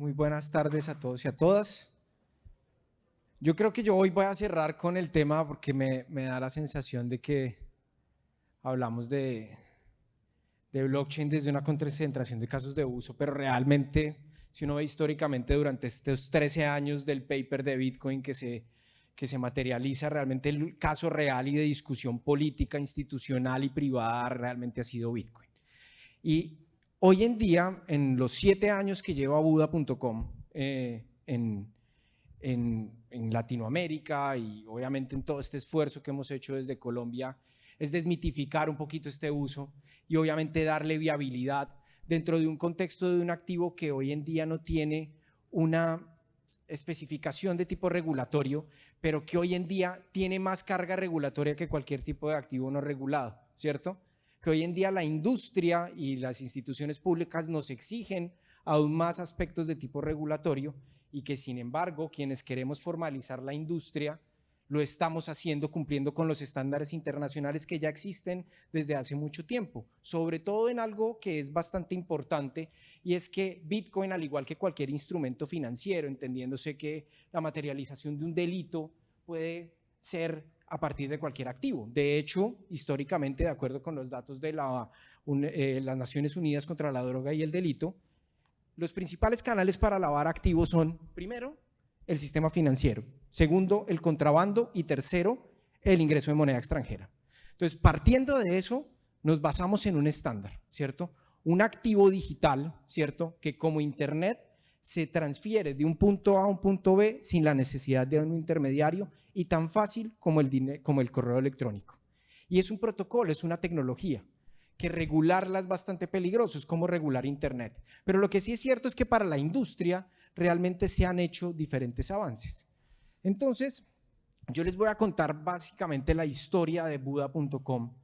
Muy buenas tardes a todos y a todas. Yo creo que yo hoy voy a cerrar con el tema porque me da la sensación de que hablamos de blockchain desde una concentración de casos de uso, pero realmente, si uno ve históricamente durante estos 13 años del paper de Bitcoin que se materializa, realmente el caso real y de discusión política, institucional y privada realmente ha sido Bitcoin. Y hoy en día, en los 7 años que lleva Buda.com en Latinoamérica y obviamente en todo este esfuerzo que hemos hecho desde Colombia, es desmitificar un poquito este uso y obviamente darle viabilidad dentro de un contexto de un activo que hoy en día no tiene una especificación de tipo regulatorio, pero que hoy en día tiene más carga regulatoria que cualquier tipo de activo no regulado, ¿cierto? Que hoy en día la industria y las instituciones públicas nos exigen aún más aspectos de tipo regulatorio y que sin embargo quienes queremos formalizar la industria lo estamos haciendo cumpliendo con los estándares internacionales que ya existen desde hace mucho tiempo, sobre todo en algo que es bastante importante y es que Bitcoin, al igual que cualquier instrumento financiero, entendiéndose que la materialización de un delito puede ser a partir de cualquier activo. De hecho, históricamente, de acuerdo con los datos de las Naciones Unidas contra la Droga y el Delito, los principales canales para lavar activos son, primero, el sistema financiero, segundo, el contrabando y tercero, el ingreso de moneda extranjera. Entonces, partiendo de eso, nos basamos en un estándar, ¿cierto? Un activo digital, ¿cierto? Que como Internet se transfiere de un punto A a un punto B sin la necesidad de un intermediario y tan fácil como el correo electrónico. Y es un protocolo, es una tecnología que regularla es bastante peligroso, es como regular Internet. Pero lo que sí es cierto es que para la industria realmente se han hecho diferentes avances. Entonces, yo les voy a contar básicamente la historia de Buda.com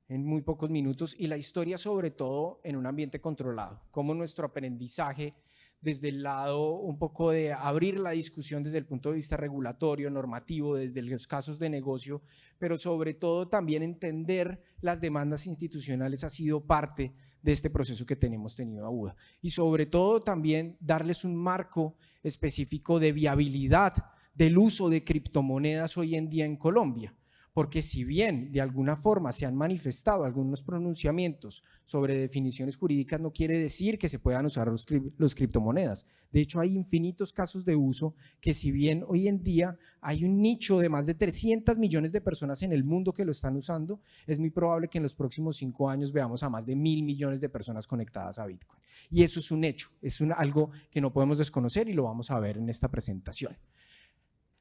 en muy pocos minutos y la historia sobre todo en un ambiente controlado, cómo nuestro aprendizaje desde el lado un poco de abrir la discusión desde el punto de vista regulatorio, normativo, desde los casos de negocio, pero sobre todo también entender las demandas institucionales ha sido parte de este proceso que tenemos tenido a Buda. Y sobre todo también darles un marco específico de viabilidad del uso de criptomonedas hoy en día en Colombia. Porque si bien de alguna forma se han manifestado algunos pronunciamientos sobre definiciones jurídicas, no quiere decir que se puedan usar los criptomonedas. De hecho, hay infinitos casos de uso que si bien hoy en día hay un nicho de más de 300 millones de personas en el mundo que lo están usando, es muy probable que en los próximos 5 años veamos a más de 1.000 millones de personas conectadas a Bitcoin. Y eso es un hecho, es algo que no podemos desconocer y lo vamos a ver en esta presentación.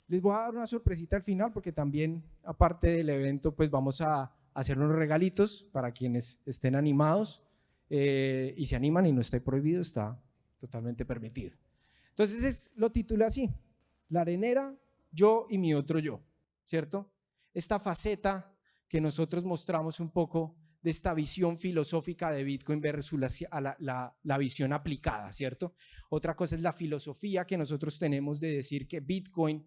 Les voy a dar una sorpresita al final porque también, aparte del evento, pues vamos a hacer unos regalitos para quienes estén animados y se animan y no está prohibido, está totalmente permitido. Entonces lo titulé así, La Arenera, yo y mi otro yo, ¿cierto? Esta faceta que nosotros mostramos un poco de esta visión filosófica de Bitcoin versus la visión aplicada, ¿cierto? Otra cosa es la filosofía que nosotros tenemos de decir que Bitcoin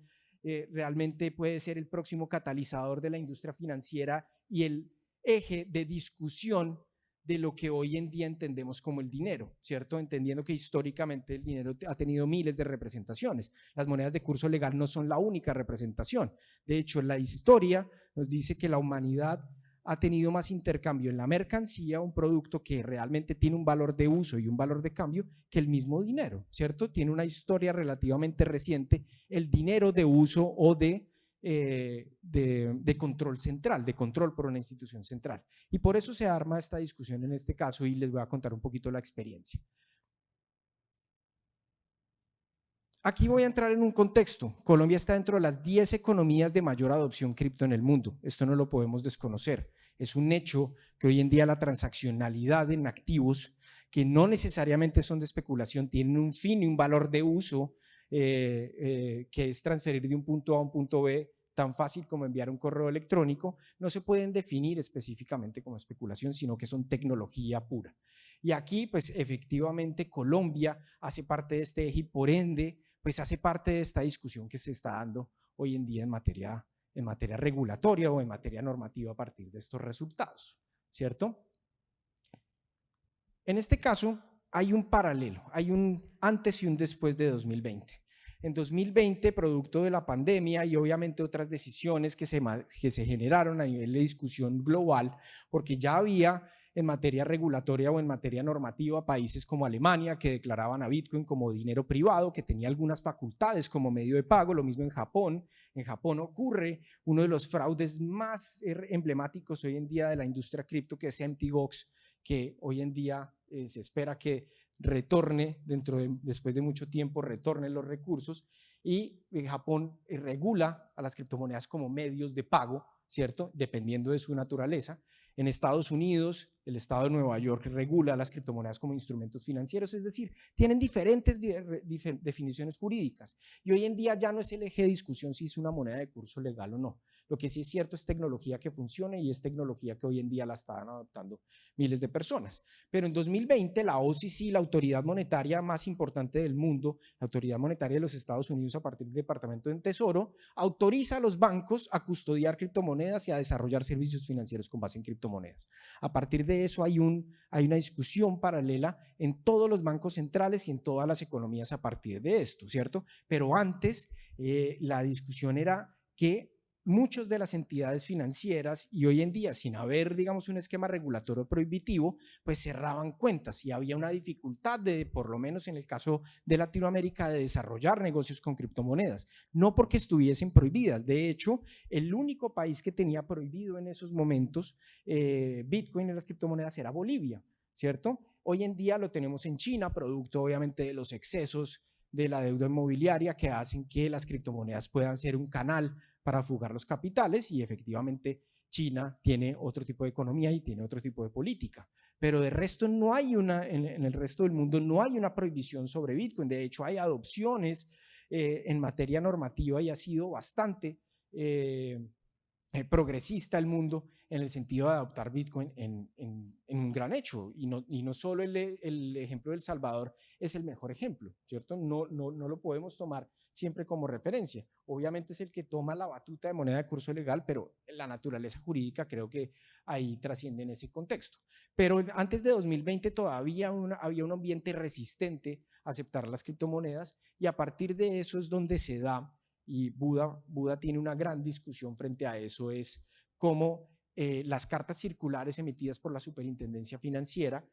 realmente puede ser el próximo catalizador de la industria financiera y el eje de discusión de lo que hoy en día entendemos como el dinero, ¿cierto? Entendiendo que históricamente el dinero ha tenido miles de representaciones. Las monedas de curso legal no son la única representación. De hecho, la historia nos dice que la humanidad ha tenido más intercambio en la mercancía, un producto que realmente tiene un valor de uso y un valor de cambio, que el mismo dinero, ¿cierto? Tiene una historia relativamente reciente, el dinero de uso o de control central, de control por una institución central. Y por eso se arma esta discusión en este caso y les voy a contar un poquito la experiencia. Aquí voy a entrar en un contexto. Colombia está dentro de las 10 economías de mayor adopción cripto en el mundo. Esto no lo podemos desconocer. Es un hecho que hoy en día la transaccionalidad en activos, que no necesariamente son de especulación, tienen un fin y un valor de uso, que es transferir de un punto A a un punto B tan fácil como enviar un correo electrónico, no se pueden definir específicamente como especulación, sino que son tecnología pura. Y aquí, pues efectivamente, Colombia hace parte de este eje y por ende, pues hace parte de esta discusión que se está dando hoy en día en materia regulatoria o en materia normativa a partir de estos resultados, ¿cierto? En este caso, hay un paralelo, hay un antes y un después de 2020. En 2020, producto de la pandemia y obviamente otras decisiones que se generaron a nivel de discusión global, porque ya había en materia regulatoria o en materia normativa países como Alemania que declaraban a Bitcoin como dinero privado, que tenía algunas facultades como medio de pago, lo mismo en Japón. En Japón ocurre uno de los fraudes más emblemáticos hoy en día de la industria cripto, que es Mt. Gox, que hoy en día se espera que retorne después de mucho tiempo, retorne los recursos, y Japón regula a las criptomonedas como medios de pago, ¿cierto? Dependiendo de su naturaleza. En Estados Unidos, el estado de Nueva York regula las criptomonedas como instrumentos financieros, es decir, tienen diferentes definiciones jurídicas. Y hoy en día ya no es el eje de discusión si es una moneda de curso legal o no. Lo que sí es cierto es tecnología que funciona y es tecnología que hoy en día la están adoptando miles de personas. Pero en 2020 la OCC, la autoridad monetaria más importante del mundo, la autoridad monetaria de los Estados Unidos a partir del Departamento del Tesoro, autoriza a los bancos a custodiar criptomonedas y a desarrollar servicios financieros con base en criptomonedas. A partir de eso hay una discusión paralela en todos los bancos centrales y en todas las economías a partir de esto, ¿cierto? Pero antes la discusión era que muchas de las entidades financieras y hoy en día sin haber, digamos, un esquema regulatorio prohibitivo, pues cerraban cuentas y había una dificultad de, por lo menos en el caso de Latinoamérica, de desarrollar negocios con criptomonedas, no porque estuviesen prohibidas. De hecho, el único país que tenía prohibido en esos momentos Bitcoin y las criptomonedas era Bolivia, ¿cierto? Hoy en día lo tenemos en China, producto obviamente de los excesos de la deuda inmobiliaria que hacen que las criptomonedas puedan ser un canal para fugar los capitales, y efectivamente China tiene otro tipo de economía y tiene otro tipo de política. Pero de resto no hay en el resto del mundo no hay una prohibición sobre Bitcoin. De hecho, hay adopciones en materia normativa y ha sido bastante progresista el mundo en el sentido de adoptar Bitcoin en un gran hecho. Y no solo el ejemplo de El Salvador es el mejor ejemplo, ¿cierto? No lo podemos tomar siempre como referencia. Obviamente es el que toma la batuta de moneda de curso legal, pero la naturaleza jurídica creo que ahí trasciende en ese contexto. Pero antes de 2020 todavía había un ambiente resistente a aceptar las criptomonedas, y a partir de eso es donde se da, y Buda tiene una gran discusión frente a eso, es cómo las cartas circulares emitidas por la Superintendencia Financiera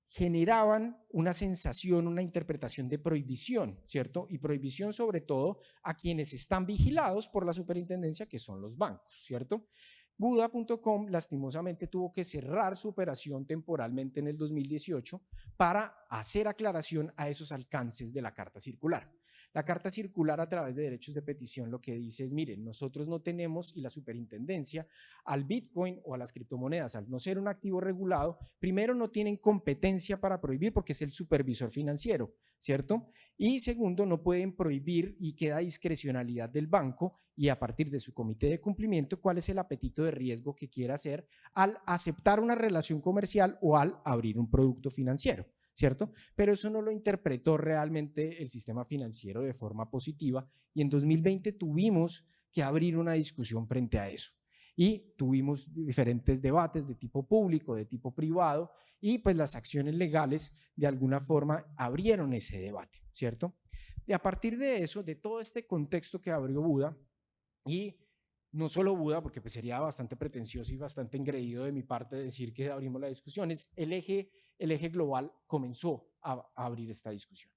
generaban una sensación, una interpretación de prohibición, ¿cierto? Y prohibición sobre todo a quienes están vigilados por la superintendencia, que son los bancos, ¿cierto? Buda.com lastimosamente tuvo que cerrar su operación temporalmente en el 2018 para hacer aclaración a esos alcances de la carta circular. La carta circular a través de derechos de petición lo que dice es, miren, nosotros no tenemos, y la superintendencia, al Bitcoin o a las criptomonedas, al no ser un activo regulado, primero no tienen competencia para prohibir porque es el supervisor financiero, ¿cierto? Y segundo, no pueden prohibir y queda discrecionalidad del banco y a partir de su comité de cumplimiento cuál es el apetito de riesgo que quiera hacer al aceptar una relación comercial o al abrir un producto financiero, ¿cierto? Pero eso no lo interpretó realmente el sistema financiero de forma positiva, y en 2020 tuvimos que abrir una discusión frente a eso. Y tuvimos diferentes debates de tipo público, de tipo privado, y pues las acciones legales de alguna forma abrieron ese debate, ¿cierto? Y a partir de eso, de todo este contexto que abrió Buda, y no solo Buda, porque pues sería bastante pretencioso y bastante engreído de mi parte decir que abrimos la discusión, es el eje global comenzó a abrir esta discusión.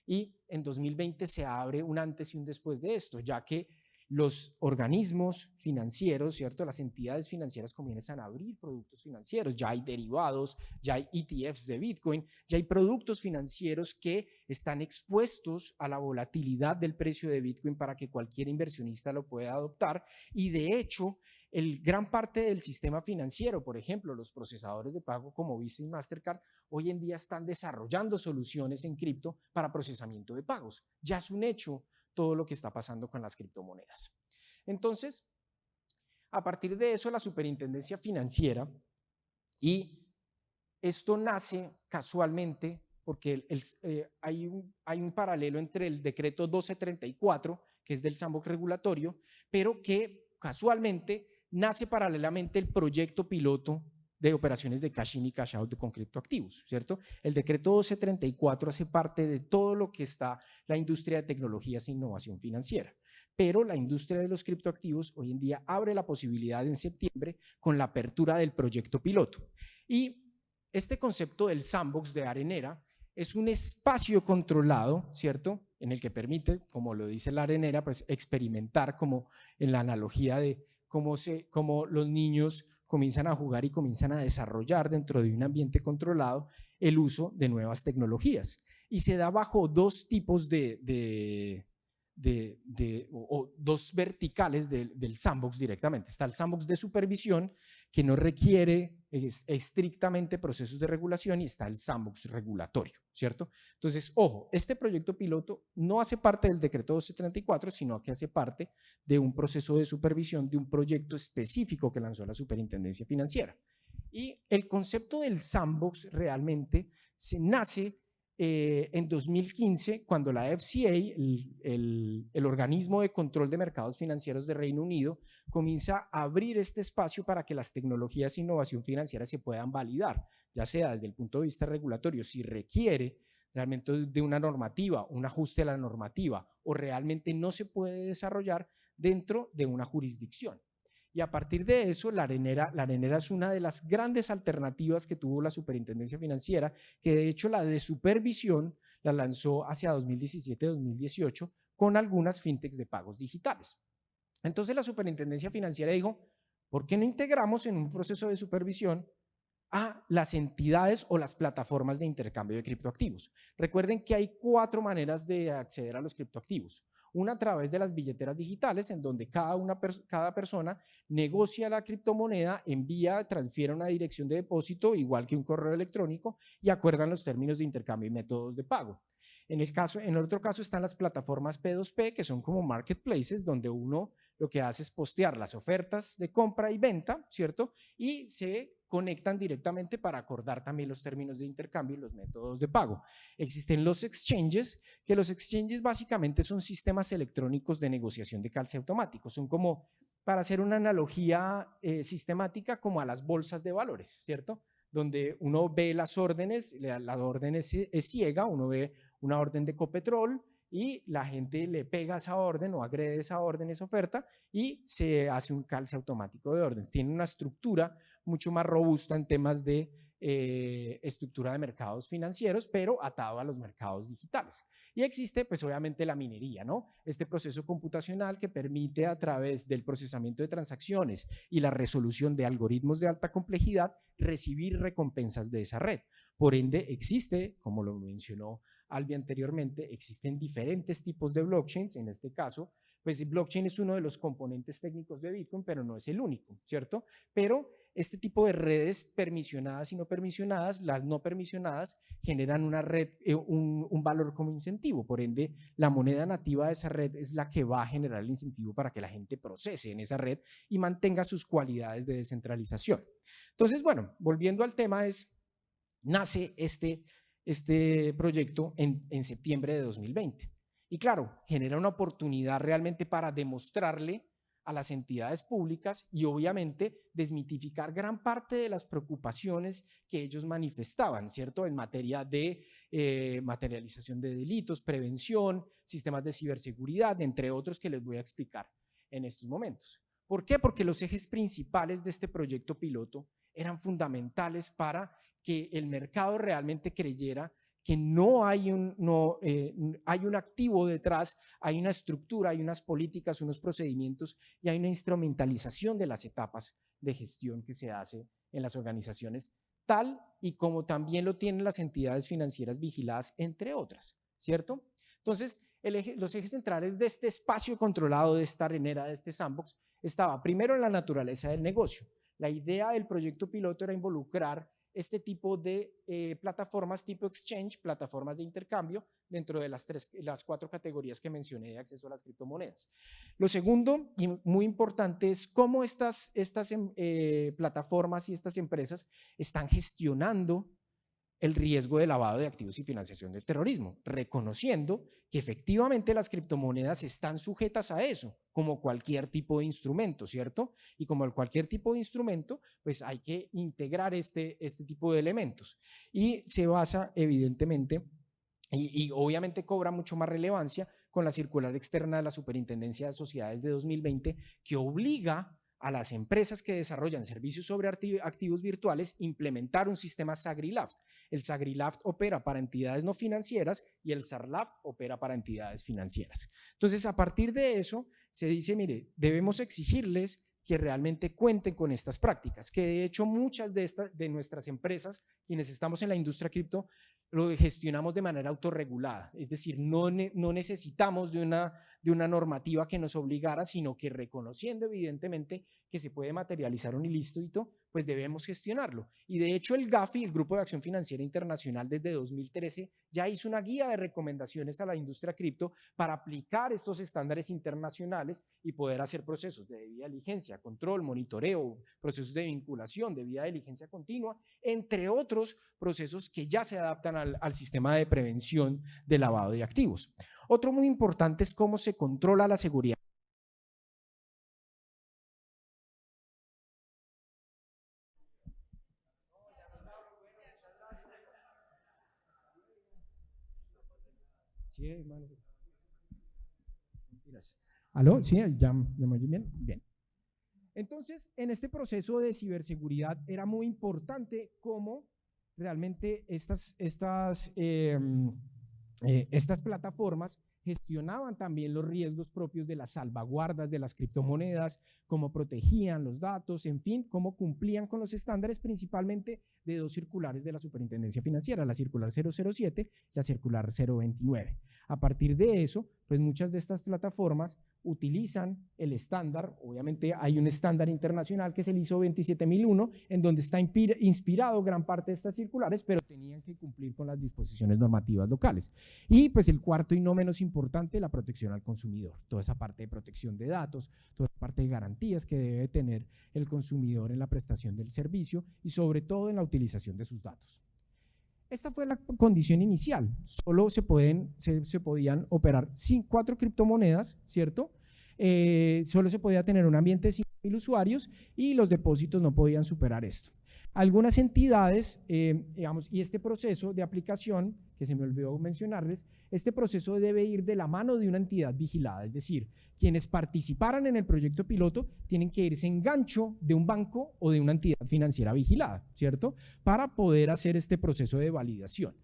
Y en 2020 se abre un antes y un después de esto, ya que los organismos financieros, ¿cierto? Las entidades financieras comienzan a abrir productos financieros, ya hay derivados, ya hay ETFs de Bitcoin, ya hay productos financieros que están expuestos a la volatilidad del precio de Bitcoin para que cualquier inversionista lo pueda adoptar, y de hecho gran parte del sistema financiero, por ejemplo, los procesadores de pago como Visa y Mastercard, hoy en día están desarrollando soluciones en cripto para procesamiento de pagos. Ya es un hecho todo lo que está pasando con las criptomonedas. Entonces, a partir de eso, la Superintendencia Financiera, y esto nace casualmente porque hay un paralelo entre el decreto 1234, que es del sandbox regulatorio, pero que casualmente nace paralelamente el proyecto piloto de operaciones de cash in y cash out con criptoactivos, ¿cierto? El decreto 1234 hace parte de todo lo que está la industria de tecnologías e innovación financiera, pero la industria de los criptoactivos hoy en día abre la posibilidad en septiembre con la apertura del proyecto piloto. Y este concepto del sandbox de Arenera es un espacio controlado, ¿cierto? En el que permite, como lo dice la Arenera, pues experimentar, como en la analogía de cómo los niños comienzan a jugar y comienzan a desarrollar dentro de un ambiente controlado el uso de nuevas tecnologías. Y se da bajo dos tipos o dos verticales del sandbox directamente. Está el sandbox de supervisión, que no requiere estrictamente procesos de regulación, y está el sandbox regulatorio, ¿cierto? Entonces, ojo, este proyecto piloto no hace parte del decreto 1234, sino que hace parte de un proceso de supervisión de un proyecto específico que lanzó la Superintendencia Financiera. Y el concepto del sandbox realmente se nace en 2015, cuando la FCA, el organismo de control de mercados financieros de Reino Unido, comienza a abrir este espacio para que las tecnologías de innovación financiera se puedan validar, ya sea desde el punto de vista regulatorio, si requiere realmente de una normativa, un ajuste a la normativa, o realmente no se puede desarrollar dentro de una jurisdicción. Y a partir de eso, la Arenera es una de las grandes alternativas que tuvo la Superintendencia Financiera, que de hecho la de supervisión la lanzó hacia 2017-2018 con algunas fintechs de pagos digitales. Entonces la Superintendencia Financiera dijo, ¿por qué no integramos en un proceso de supervisión a las entidades o las plataformas de intercambio de criptoactivos? Recuerden que hay 4 maneras de acceder a los criptoactivos. Una a través de las billeteras digitales, en donde cada persona negocia la criptomoneda, transfiere una dirección de depósito, igual que un correo electrónico, y acuerdan los términos de intercambio y métodos de pago. En otro caso están las plataformas P2P, que son como marketplaces, donde uno lo que hace es postear las ofertas de compra y venta, ¿cierto? Y se conectan directamente para acordar también los términos de intercambio y los métodos de pago. Existen los exchanges, que los exchanges básicamente son sistemas electrónicos de negociación de calce automático. Son como, para hacer una analogía sistemática, como a las bolsas de valores, ¿cierto? Donde uno ve las órdenes, la orden es ciega, uno ve una orden de Ecopetrol y la gente le pega esa orden o agrede esa orden, esa oferta, y se hace un calce automático de órdenes. Tiene una estructura mucho más robusta en temas de estructura de mercados financieros, pero atado a los mercados digitales. Y existe, pues obviamente, la minería, ¿no? Este proceso computacional que permite, a través del procesamiento de transacciones y la resolución de algoritmos de alta complejidad, recibir recompensas de esa red. Por ende, existe, como lo mencionó Albi anteriormente, existen diferentes tipos de blockchains. En este caso, pues blockchain es uno de los componentes técnicos de Bitcoin, pero no es el único, ¿cierto? Pero este tipo de redes permisionadas y no permisionadas, las no permisionadas, generan una red, un valor como incentivo. Por ende, la moneda nativa de esa red es la que va a generar el incentivo para que la gente procese en esa red y mantenga sus cualidades de descentralización. Entonces, bueno, volviendo al tema, nace este proyecto en septiembre de 2020. Y claro, genera una oportunidad realmente para demostrarle a las entidades públicas y obviamente desmitificar gran parte de las preocupaciones que ellos manifestaban, ¿cierto? En materia de materialización de delitos, prevención, sistemas de ciberseguridad, entre otros que les voy a explicar en estos momentos. ¿Por qué? Porque los ejes principales de este proyecto piloto eran fundamentales para que el mercado realmente creyera que no hay hay un activo detrás, hay una estructura, hay unas políticas, unos procedimientos y hay una instrumentalización de las etapas de gestión que se hace en las organizaciones, tal y como también lo tienen las entidades financieras vigiladas, entre otras, ¿cierto? Entonces, los ejes centrales de este espacio controlado, de esta arenera, de este sandbox, estaba primero en la naturaleza del negocio. La idea del proyecto piloto era involucrar este tipo de plataformas tipo exchange, plataformas de intercambio, dentro de las 4 categorías que mencioné de acceso a las criptomonedas. Lo segundo, y muy importante, es cómo estas plataformas y estas empresas están gestionando el riesgo de lavado de activos y financiación del terrorismo, reconociendo que efectivamente las criptomonedas están sujetas a eso, como cualquier tipo de instrumento, ¿cierto? Y como cualquier tipo de instrumento, pues hay que integrar este tipo de elementos. Y se basa evidentemente, y obviamente cobra mucho más relevancia con la circular externa de la Superintendencia de Sociedades de 2020, que obliga a las empresas que desarrollan servicios sobre activos virtuales implementar un sistema SAGRI-LAFT. El SAGRI-LAFT opera para entidades no financieras y el SAR-LAFT opera para entidades financieras. Entonces, a partir de eso, se dice, mire, debemos exigirles que realmente cuenten con estas prácticas, que de hecho muchas de nuestras empresas, quienes estamos en la industria cripto, lo gestionamos de manera autorregulada, es decir, no necesitamos de una normativa que nos obligara, sino que reconociendo evidentemente que se puede materializar un ilícito, pues debemos gestionarlo. Y de hecho el GAFI, el Grupo de Acción Financiera Internacional, desde 2013 ya hizo una guía de recomendaciones a la industria cripto para aplicar estos estándares internacionales y poder hacer procesos de debida diligencia, control, monitoreo, procesos de vinculación, debida diligencia continua, entre otros procesos que ya se adaptan al sistema de prevención de lavado de activos. Otro muy importante es cómo se controla la seguridad. Sí, hermano. ¿Aló? ¿Sí? ¿Ya me oyen bien? Bien. Entonces, en este proceso de ciberseguridad era muy importante cómo realmente estas plataformas gestionaban también los riesgos propios de las salvaguardas de las criptomonedas, cómo protegían los datos, en fin, cómo cumplían con los estándares principalmente de dos circulares de la Superintendencia Financiera, la circular 007 y la circular 029. A partir de eso, pues muchas de estas plataformas utilizan el estándar, obviamente hay un estándar internacional que es el ISO 27001, en donde está inspirado gran parte de estas circulares, pero tenían que cumplir con las disposiciones normativas locales. Y pues el cuarto y no menos importante, la protección al consumidor, toda esa parte de protección de datos, toda esa parte de garantías que debe tener el consumidor en la prestación del servicio y sobre todo en la utilización de sus datos. Esta fue la condición inicial, solo se podían operar 4 criptomonedas, ¿cierto? Solo se podía tener un ambiente de 5.000 usuarios y los depósitos no podían superar esto. Algunas entidades, digamos, y este proceso de aplicación, que se me olvidó mencionarles, este proceso debe ir de la mano de una entidad vigilada, es decir, quienes participaran en el proyecto piloto tienen que irse en gancho de un banco o de una entidad financiera vigilada, ¿cierto? Para poder hacer este proceso de validación.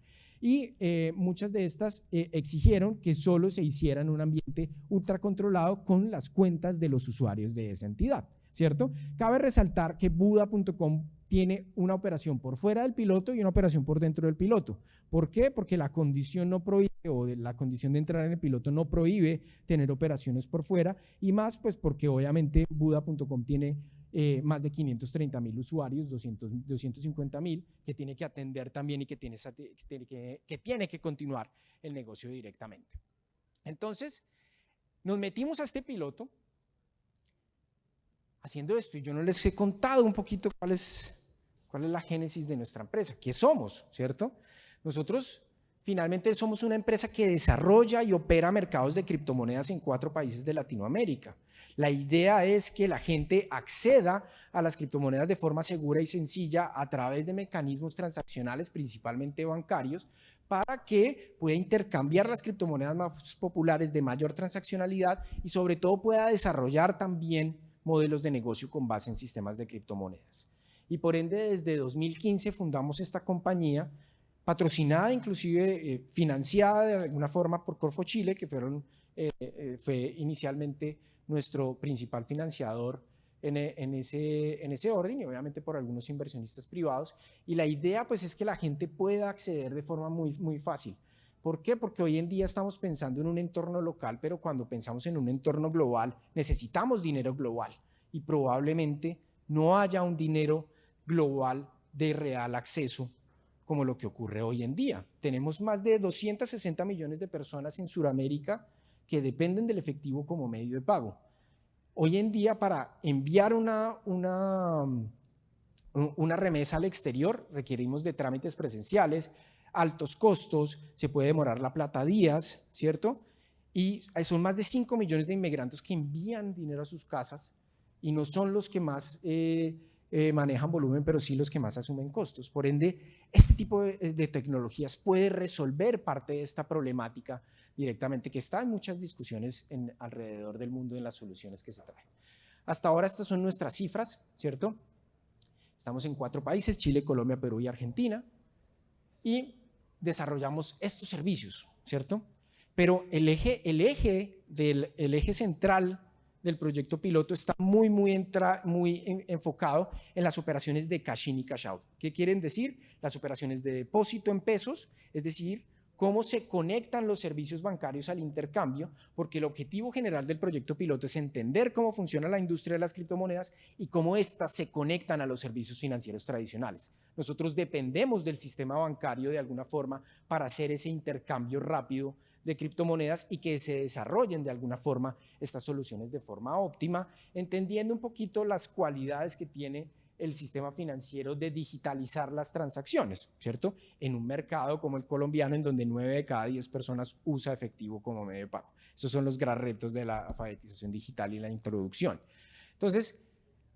Y muchas de estas exigieron que solo se hiciera en un ambiente ultracontrolado con las cuentas de los usuarios de esa entidad, ¿cierto? Cabe resaltar que Buda.com tiene una operación por fuera del piloto y una operación por dentro del piloto. ¿Por qué? Porque la condición no prohíbe, o la condición de entrar en el piloto no prohíbe tener operaciones por fuera, y más pues porque obviamente Buda.com tiene más de 530.000 usuarios, 250.000, que tiene que atender también y que tiene que continuar el negocio directamente. Entonces, nos metimos a este piloto haciendo esto, y yo no les he contado un poquito cuál es la génesis de nuestra empresa, qué somos, ¿cierto? Nosotros finalmente somos una empresa que desarrolla y opera mercados de criptomonedas en 4 países de Latinoamérica. La idea es que la gente acceda a las criptomonedas de forma segura y sencilla a través de mecanismos transaccionales, principalmente bancarios, para que pueda intercambiar las criptomonedas más populares de mayor transaccionalidad y sobre todo pueda desarrollar también modelos de negocio con base en sistemas de criptomonedas. Y por ende, desde 2015 fundamos esta compañía, patrocinada, inclusive financiada de alguna forma por Corfo Chile, que fue inicialmente nuestro principal financiador en ese orden, y obviamente por algunos inversionistas privados. Y la idea pues es que la gente pueda acceder de forma muy, muy fácil. ¿Por qué? Porque hoy en día estamos pensando en un entorno local, pero cuando pensamos en un entorno global, necesitamos dinero global y probablemente no haya un dinero global de real acceso como lo que ocurre hoy en día. Tenemos más de 260 millones de personas en Sudamérica que dependen del efectivo como medio de pago. Hoy en día, para enviar una remesa al exterior, requerimos de trámites presenciales, altos costos, se puede demorar la plata días, ¿cierto? Y son más de 5 millones de inmigrantes que envían dinero a sus casas y no son los que más manejan volumen, pero sí los que más asumen costos. Por ende, este tipo de tecnologías puede resolver parte de esta problemática directamente, que está en muchas discusiones alrededor del mundo en las soluciones que se traen. Hasta ahora estas son nuestras cifras, ¿cierto? Estamos en 4 países, Chile, Colombia, Perú y Argentina, y desarrollamos estos servicios, ¿cierto? Pero el eje central del proyecto piloto está muy enfocado en las operaciones de cash in y cash out. ¿Qué quieren decir? Las operaciones de depósito en pesos, es decir, cómo se conectan los servicios bancarios al intercambio, porque el objetivo general del proyecto piloto es entender cómo funciona la industria de las criptomonedas y cómo éstas se conectan a los servicios financieros tradicionales. Nosotros dependemos del sistema bancario de alguna forma para hacer ese intercambio rápido de criptomonedas y que se desarrollen de alguna forma estas soluciones de forma óptima, entendiendo un poquito las cualidades que tiene el sistema financiero de digitalizar las transacciones, ¿cierto? En un mercado como el colombiano, en donde 9 de cada 10 personas usa efectivo como medio de pago. Esos son los gran retos de la alfabetización digital y la introducción. Entonces,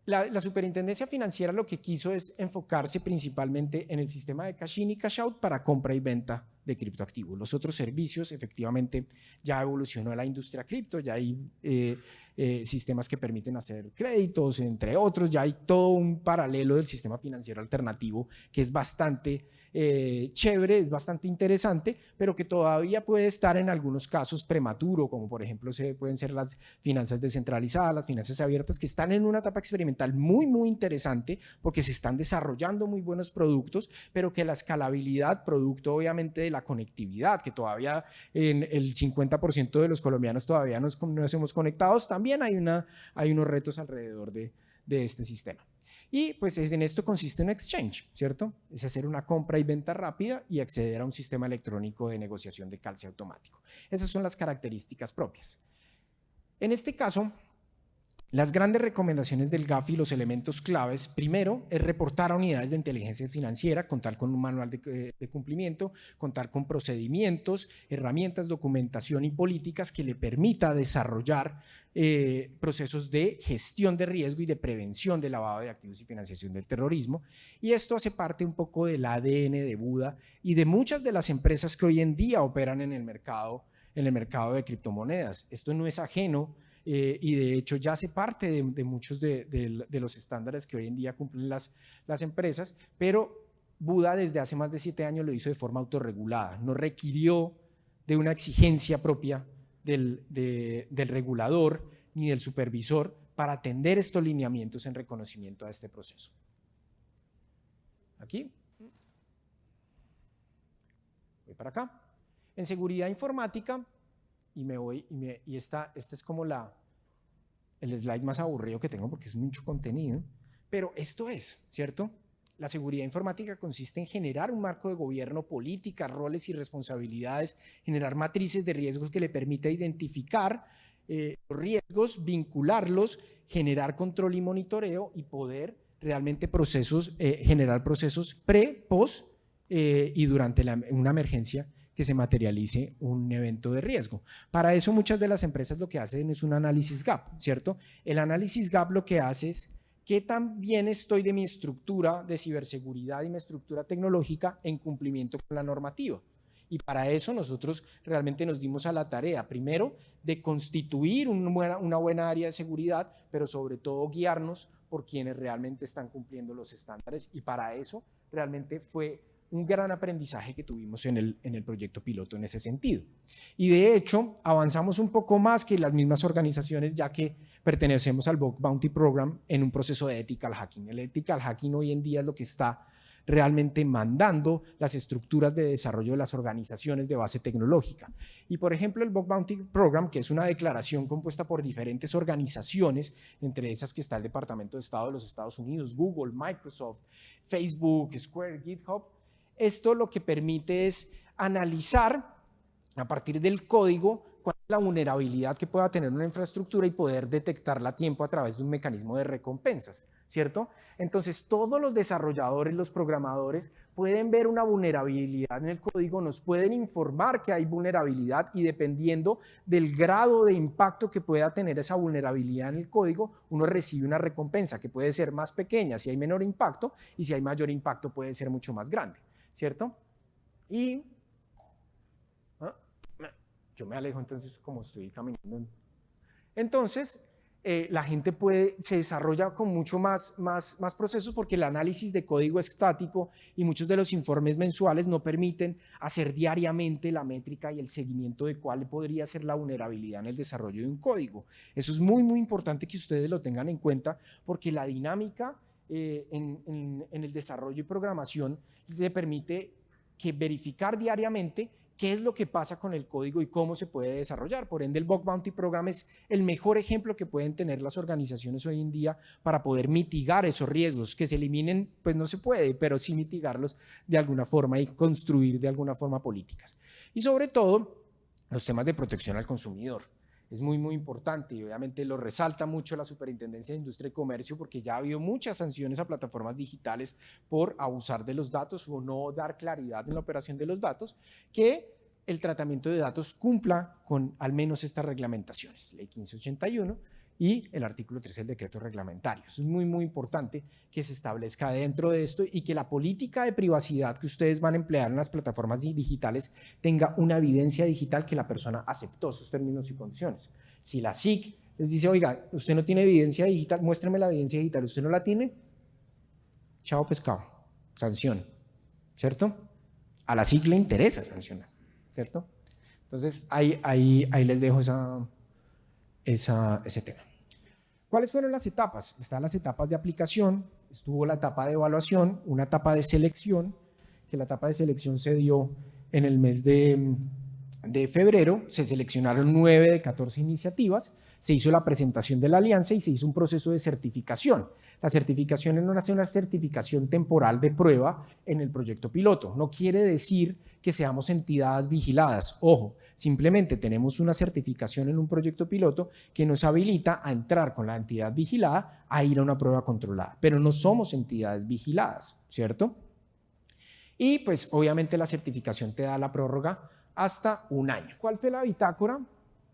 la Superintendencia Financiera lo que quiso es enfocarse principalmente en el sistema de cash in y cash out para compra y venta de criptoactivos. Los otros servicios, efectivamente, ya evolucionó la industria cripto, ya hay sistemas que permiten hacer créditos, entre otros, ya hay todo un paralelo del sistema financiero alternativo que es bastante chévere, es bastante interesante, pero que todavía puede estar en algunos casos prematuro, como por ejemplo pueden ser las finanzas descentralizadas, las finanzas abiertas, que están en una etapa experimental muy interesante porque se están desarrollando muy buenos productos, pero que la escalabilidad, producto obviamente de la conectividad, que todavía en el 50% de los colombianos todavía no hemos conectados, también hay unos retos alrededor de este sistema. Y pues en esto consiste un exchange, ¿cierto? Es hacer una compra y venta rápida y acceder a un sistema electrónico de negociación de calce automático. Esas son las características propias. En este caso, las grandes recomendaciones del GAFI, los elementos claves, primero es reportar a unidades de inteligencia financiera, contar con un manual de cumplimiento, contar con procedimientos, herramientas, documentación y políticas que le permita desarrollar procesos de gestión de riesgo y de prevención de lavado de activos y financiación del terrorismo. Y esto hace parte un poco del ADN de Buda y de muchas de las empresas que hoy en día operan en el mercado de criptomonedas. Esto no es ajeno y de hecho ya hace parte de muchos de los estándares que hoy en día cumplen las empresas, pero Buda desde hace más de 7 años lo hizo de forma autorregulada, no requirió de una exigencia propia del regulador ni del supervisor para atender estos lineamientos en reconocimiento a este proceso. Aquí. Voy para acá. En seguridad informática, y esta es como el slide más aburrido que tengo porque es mucho contenido, pero esto es, ¿cierto? La seguridad informática consiste en generar un marco de gobierno, políticas, roles y responsabilidades, generar matrices de riesgos que le permita identificar los riesgos, vincularlos, generar control y monitoreo y poder realmente generar procesos pre, post y durante una emergencia que se materialice un evento de riesgo. Para eso muchas de las empresas lo que hacen es un análisis gap, ¿cierto? El análisis gap lo que hace es qué tan bien estoy de mi estructura de ciberseguridad y mi estructura tecnológica en cumplimiento con la normativa. Y para eso nosotros realmente nos dimos a la tarea, primero, de constituir una buena área de seguridad, pero sobre todo guiarnos por quienes realmente están cumpliendo los estándares. Y para eso realmente fue un gran aprendizaje que tuvimos en el proyecto piloto en ese sentido. Y de hecho, avanzamos un poco más que las mismas organizaciones, ya que pertenecemos al Bug Bounty Program en un proceso de ethical hacking. El ethical hacking hoy en día es lo que está realmente mandando las estructuras de desarrollo de las organizaciones de base tecnológica. Y por ejemplo, el Bug Bounty Program, que es una declaración compuesta por diferentes organizaciones, entre esas que está el Departamento de Estado de los Estados Unidos, Google, Microsoft, Facebook, Square, GitHub. Esto lo que permite es analizar a partir del código cuál es la vulnerabilidad que pueda tener una infraestructura y poder detectarla a tiempo a través de un mecanismo de recompensas, ¿cierto? Entonces, todos los desarrolladores, los programadores, pueden ver una vulnerabilidad en el código, nos pueden informar que hay vulnerabilidad y dependiendo del grado de impacto que pueda tener esa vulnerabilidad en el código, uno recibe una recompensa que puede ser más pequeña si hay menor impacto y si hay mayor impacto puede ser mucho más grande, ¿cierto? Y yo me alejo entonces como estoy caminando. Entonces, la gente se desarrolla con mucho más procesos porque el análisis de código es estático y muchos de los informes mensuales no permiten hacer diariamente la métrica y el seguimiento de cuál podría ser la vulnerabilidad en el desarrollo de un código. Eso es muy, muy importante que ustedes lo tengan en cuenta porque la dinámica en el desarrollo y programación le permite verificar diariamente qué es lo que pasa con el código y cómo se puede desarrollar. Por ende, el Bug Bounty Program es el mejor ejemplo que pueden tener las organizaciones hoy en día para poder mitigar esos riesgos. Que se eliminen, pues no se puede, pero sí mitigarlos de alguna forma y construir de alguna forma políticas. Y sobre todo, los temas de protección al consumidor. Es muy, muy importante y obviamente lo resalta mucho la Superintendencia de Industria y Comercio porque ya ha habido muchas sanciones a plataformas digitales por abusar de los datos o no dar claridad en la operación de los datos, que el tratamiento de datos cumpla con al menos estas reglamentaciones, Ley 1581 y el artículo 13 del decreto reglamentario. Es muy, muy importante que se establezca dentro de esto y que la política de privacidad que ustedes van a emplear en las plataformas digitales tenga una evidencia digital que la persona aceptó sus términos y condiciones. Si la SIC les dice, oiga, usted no tiene evidencia digital, muéstrame la evidencia digital, usted no la tiene, chao pescado, sanción, ¿cierto? A la SIC le interesa sancionar, ¿cierto? Entonces, ahí les dejo ese tema. ¿Cuáles fueron las etapas? Están las etapas de aplicación, estuvo la etapa de evaluación, una etapa de selección, que la etapa de selección se dio en el mes de febrero, se seleccionaron 9 de 14 iniciativas, se hizo la presentación de la alianza y se hizo un proceso de certificación. La certificación no es una certificación temporal de prueba en el proyecto piloto, no quiere decir que seamos entidades vigiladas, ojo, simplemente tenemos una certificación en un proyecto piloto que nos habilita a entrar con la entidad vigilada a ir a una prueba controlada, pero no somos entidades vigiladas, ¿cierto? Y pues obviamente la certificación te da la prórroga hasta un año. ¿Cuál fue la bitácora?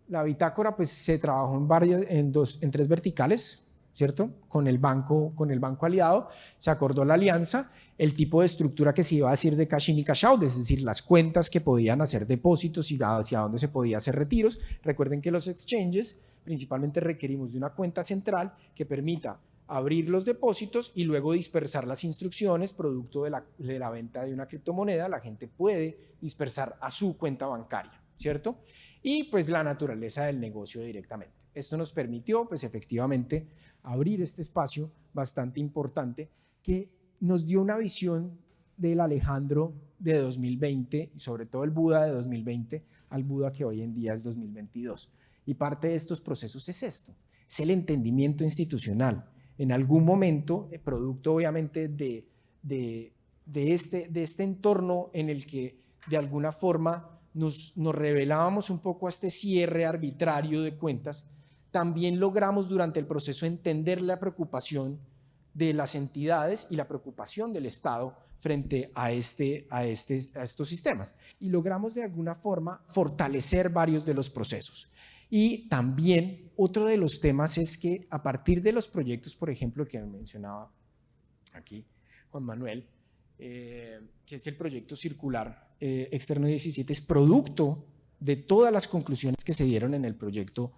La bitácora pues se trabajó en 3 verticales, ¿cierto? Con el banco aliado, se acordó la alianza, el tipo de estructura que se iba a hacer de cash in y cash out, es decir, las cuentas que podían hacer depósitos y hacia dónde se podía hacer retiros. Recuerden que los exchanges principalmente requerimos de una cuenta central que permita abrir los depósitos y luego dispersar las instrucciones producto de la venta de una criptomoneda. La gente puede dispersar a su cuenta bancaria, ¿cierto? Y pues la naturaleza del negocio directamente. Esto nos permitió pues efectivamente abrir este espacio bastante importante que nos dio una visión del Alejandro de 2020 y sobre todo el Buda de 2020 al Buda que hoy en día es 2022. Y parte de estos procesos es esto, es el entendimiento institucional. En algún momento, producto obviamente de este entorno en el que de alguna forma nos revelábamos un poco a este cierre arbitrario de cuentas, también logramos durante el proceso entender la preocupación de las entidades y la preocupación del Estado frente a estos sistemas. Y logramos de alguna forma fortalecer varios de los procesos. Y también otro de los temas es que a partir de los proyectos, por ejemplo, que mencionaba aquí Juan Manuel, que es el proyecto circular externo 17, es producto de todas las conclusiones que se dieron en el proyecto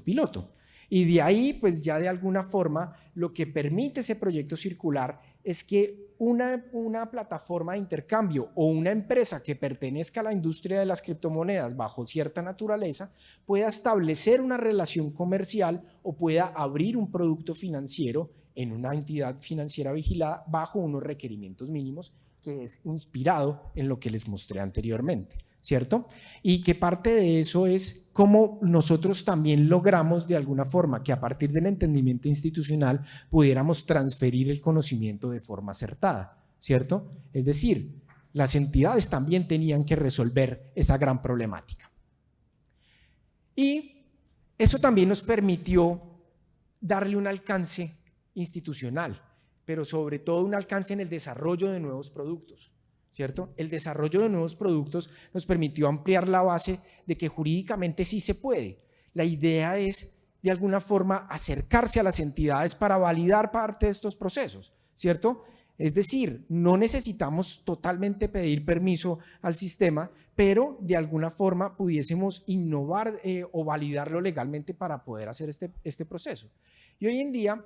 piloto. Y de ahí, pues ya de alguna forma, lo que permite ese proyecto circular es que una plataforma de intercambio o una empresa que pertenezca a la industria de las criptomonedas bajo cierta naturaleza pueda establecer una relación comercial o pueda abrir un producto financiero en una entidad financiera vigilada bajo unos requerimientos mínimos que es inspirado en lo que les mostré anteriormente, ¿cierto? Y que parte de eso es cómo nosotros también logramos de alguna forma que a partir del entendimiento institucional pudiéramos transferir el conocimiento de forma acertada, ¿cierto? Es decir, las entidades también tenían que resolver esa gran problemática. Y eso también nos permitió darle un alcance institucional, pero sobre todo un alcance en el desarrollo de nuevos productos, ¿cierto? El desarrollo de nuevos productos nos permitió ampliar la base de que jurídicamente sí se puede. La idea es, de alguna forma, acercarse a las entidades para validar parte de estos procesos, ¿cierto? Es decir, no necesitamos totalmente pedir permiso al sistema, pero de alguna forma pudiésemos innovar o validarlo legalmente para poder hacer este proceso. Y hoy en día,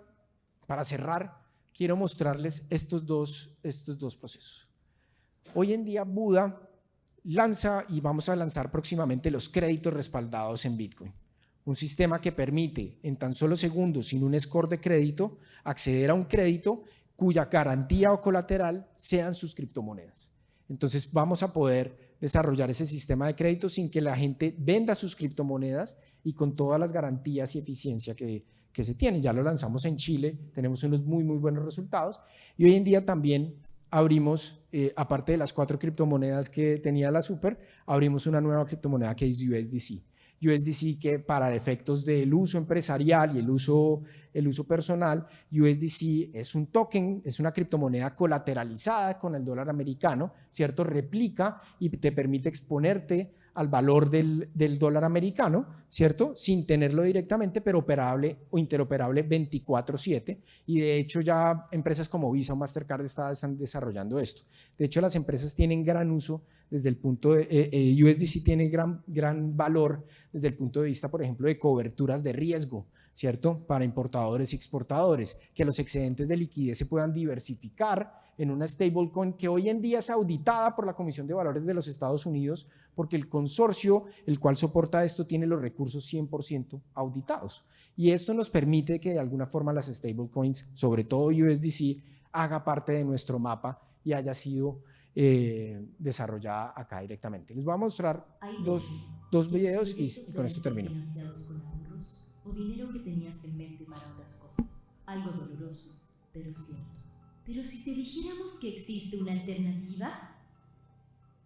para cerrar, quiero mostrarles estos dos procesos. Hoy en día Buda lanza y vamos a lanzar próximamente los créditos respaldados en Bitcoin. Un sistema que permite en tan solo segundos, sin un score de crédito, acceder a un crédito cuya garantía o colateral sean sus criptomonedas. Entonces vamos a poder desarrollar ese sistema de crédito sin que la gente venda sus criptomonedas y con todas las garantías y eficiencia que se tienen. Ya lo lanzamos en Chile, tenemos unos muy buenos resultados y hoy en día también abrimos, aparte de las 4 criptomonedas que tenía la Super, abrimos una nueva criptomoneda que es USDC. USDC que para efectos del uso empresarial y el uso personal, USDC es un token, es una criptomoneda colateralizada con el dólar americano, ¿cierto? Replica y te permite exponerte al valor del dólar americano, ¿cierto? Sin tenerlo directamente, pero operable o interoperable 24/7. Y de hecho ya empresas como Visa o Mastercard están desarrollando esto. De hecho, las empresas tienen gran uso desde el punto de… USDC tiene gran valor desde el punto de vista, por ejemplo, de coberturas de riesgo, ¿cierto? Para importadores y exportadores, que los excedentes de liquidez se puedan diversificar en una stablecoin que hoy en día es auditada por la Comisión de Valores de los Estados Unidos, porque el consorcio, el cual soporta esto, tiene los recursos 100% auditados. Y esto nos permite que de alguna forma las stablecoins, sobre todo USDC, haga parte de nuestro mapa y haya sido desarrollada acá directamente. Les voy a mostrar dos videos y con esto termino. Con ahorros o dinero que tenías en mente para otras cosas. Algo doloroso, pero cierto. Pero si te dijéramos que existe una alternativa…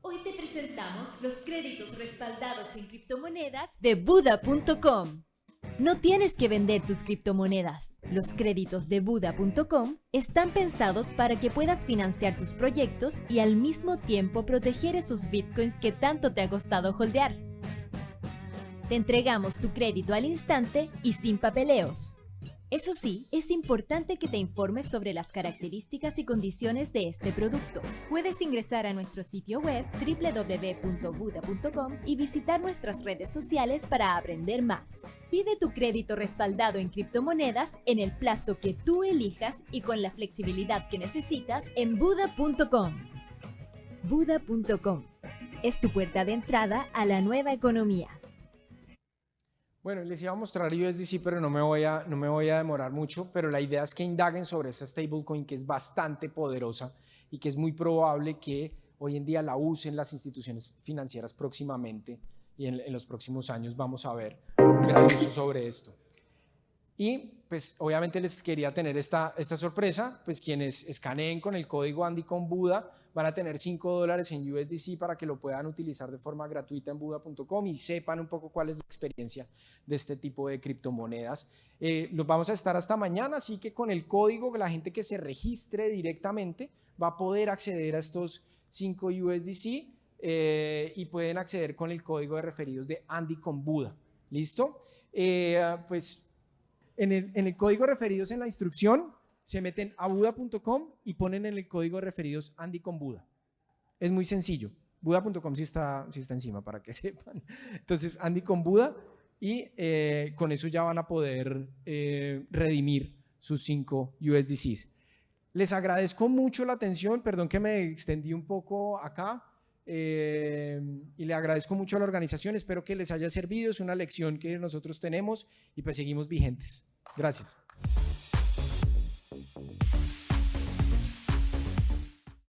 Hoy te presentamos los créditos respaldados en criptomonedas de Buda.com. No tienes que vender tus criptomonedas. Los créditos de Buda.com están pensados para que puedas financiar tus proyectos y al mismo tiempo proteger esos bitcoins que tanto te ha costado holdear. Te entregamos tu crédito al instante y sin papeleos. Eso sí, es importante que te informes sobre las características y condiciones de este producto. Puedes ingresar a nuestro sitio web www.buda.com y visitar nuestras redes sociales para aprender más. Pide tu crédito respaldado en criptomonedas en el plazo que tú elijas y con la flexibilidad que necesitas en Buda.com. Buda.com es tu puerta de entrada a la nueva economía. Bueno, les iba a mostrar USDC, pero no me voy a demorar mucho, pero la idea es que indaguen sobre esta stablecoin que es bastante poderosa y que es muy probable que hoy en día la usen las instituciones financieras próximamente y en los próximos años vamos a ver un gran uso sobre esto. Y pues obviamente les quería tener esta sorpresa, pues quienes escaneen con el código AndyConBuda van a tener $5 en USDC para que lo puedan utilizar de forma gratuita en Buda.com y sepan un poco cuál es la experiencia de este tipo de criptomonedas. Los vamos a estar hasta mañana, así que con el código la gente que se registre directamente va a poder acceder a estos 5 USDC y pueden acceder con el código de referidos de AndyConBuda. ¿Listo? Pues en el código de referidos en la instrucción se meten a Buda.com y ponen en el código de referidos AndyConBuda. Es muy sencillo. Buda.com sí está encima para que sepan. Entonces AndyConBuda y con eso ya van a poder redimir sus 5 USDCs. Les agradezco mucho la atención, perdón que me extendí un poco acá y le agradezco mucho a la organización, espero que les haya servido, es una lección que nosotros tenemos y pues seguimos vigentes. Gracias.